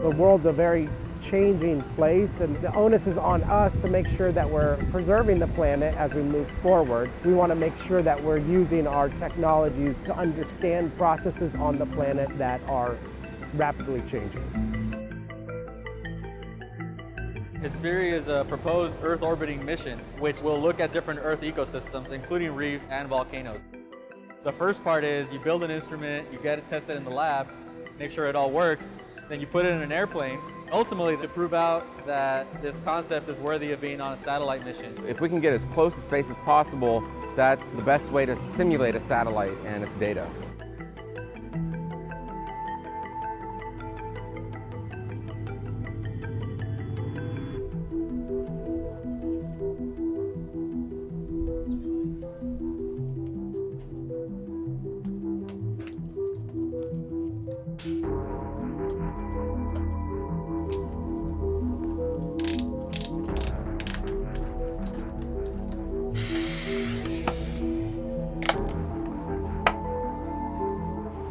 The world's a very changing place, and the onus is on us to make sure that we're preserving the planet as we move forward. We want to make sure that we're using our technologies to understand processes on the planet that are rapidly changing. HyspIRI is a proposed Earth orbiting mission which will look at different Earth ecosystems, including reefs and volcanoes. The first part is you build an instrument, you get it tested in the lab, make sure it all works, then you put it in an airplane, ultimately to prove out that this concept is worthy of being on a satellite mission. If we can get as close to space as possible, that's the best way to simulate a satellite and its data.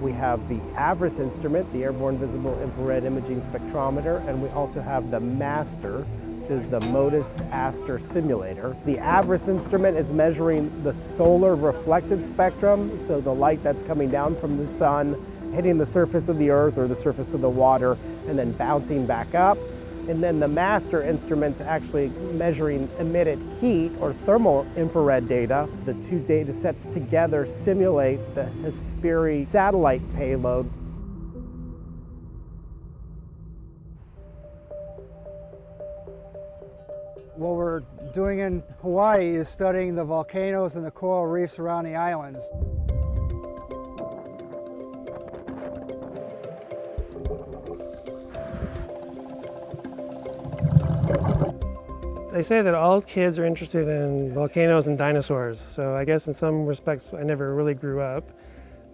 We have the AVIRIS instrument, the Airborne Visible Infrared Imaging Spectrometer, and we also have the MASTER, which is the MODIS Aster Simulator. The AVIRIS instrument is measuring the solar reflected spectrum, so the light that's coming down from the sun, hitting the surface of the earth or the surface of the water, and then bouncing back up. And then the MASTER instrument's actually measuring emitted heat or thermal infrared data. The two data sets together simulate the HyspIRI satellite payload. What we're doing in Hawaii is studying the volcanoes and the coral reefs around the islands. They say that all kids are interested in volcanoes and dinosaurs, so I guess in some respects I never really grew up.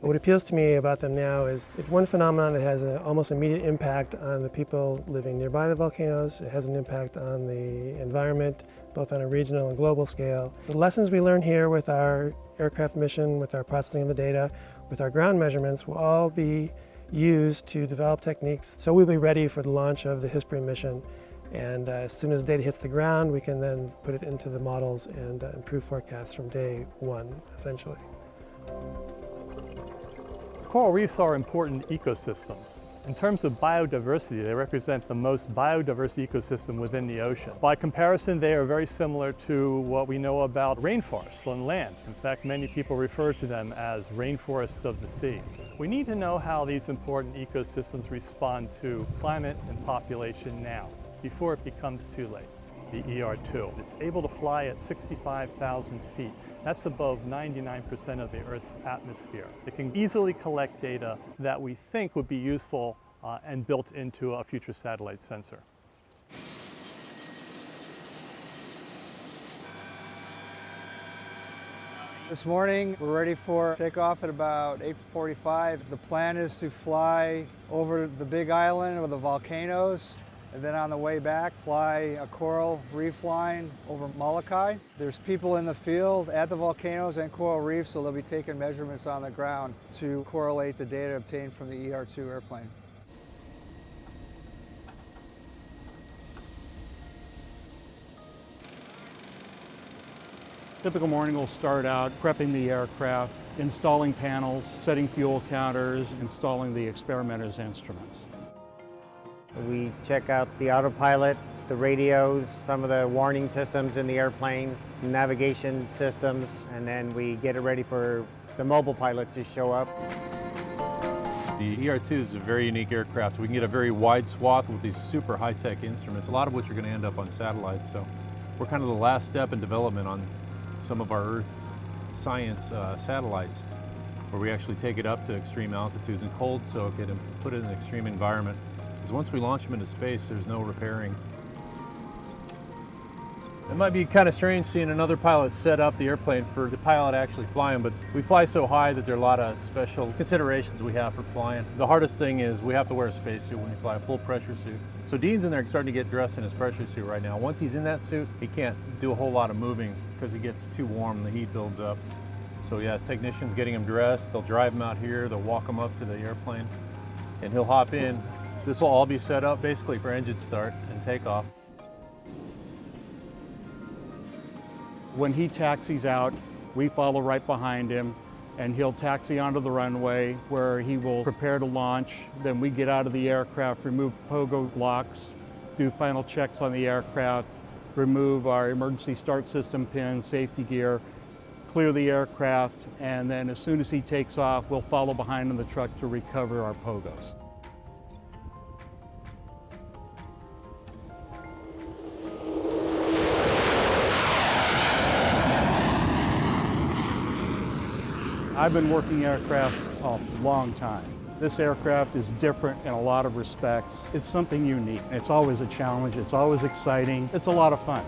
But what appeals to me about them now is it's one phenomenon that has an almost immediate impact on the people living nearby the volcanoes. It has an impact on the environment, both on a regional and global scale. The lessons we learn here with our aircraft mission, with our processing of the data, with our ground measurements will all be used to develop techniques so we'll be ready for the launch of the HyspIRI mission. And as soon as data hits the ground, we can then put it into the models and improve forecasts from day one, essentially. Coral reefs are important ecosystems. In terms of biodiversity, they represent the most biodiverse ecosystem within the ocean. By comparison, they are very similar to what we know about rainforests on land. In fact, many people refer to them as rainforests of the sea. We need to know how these important ecosystems respond to climate and population now, before it becomes too late. The ER2. It's able to fly at 65,000 feet. That's above 99% of the Earth's atmosphere. It can easily collect data that we think would be useful and built into a future satellite sensor. This morning, we're ready for takeoff at about 8:45. The plan is to fly over the big island of the volcanoes, and then on the way back, fly a coral reef line over Molokai. There's people in the field at the volcanoes and coral reefs, so they'll be taking measurements on the ground to correlate the data obtained from the ER2 airplane. Typical morning will start out prepping the aircraft, installing panels, setting fuel counters, installing the experimenter's instruments. We check out the autopilot, the radios, some of the warning systems in the airplane, navigation systems, and then we get it ready for the mobile pilot to show up. The ER2 is a very unique aircraft. We can get a very wide swath with these super high-tech instruments, a lot of which are going to end up on satellites. So we're kind of the last step in development on some of our Earth science satellites, where we actually take it up to extreme altitudes and cold soak it and put it in an extreme environment. Because once we launch them into space, there's no repairing. It might be kind of strange seeing another pilot set up the airplane for the pilot to actually fly them, but we fly so high that there are a lot of special considerations we have for flying. The hardest thing is we have to wear a spacesuit when you fly a full pressure suit. So Dean's in there starting to get dressed in his pressure suit right now. Once he's in that suit, he can't do a whole lot of moving because it gets too warm and the heat builds up. So yeah, his technician's getting him dressed. They'll drive him out here, they'll walk him up to the airplane, and he'll hop in This will all be set up basically for engine start and takeoff. When he taxis out, we follow right behind him, and he'll taxi onto the runway where he will prepare to launch. Then we get out of the aircraft, remove pogo locks, do final checks on the aircraft, remove our emergency start system pin, safety gear, clear the aircraft, and then as soon as he takes off, we'll follow behind in the truck to recover our pogos. I've been working aircraft a long time. This aircraft is different in a lot of respects. It's something unique. It's always a challenge. It's always exciting. It's a lot of fun.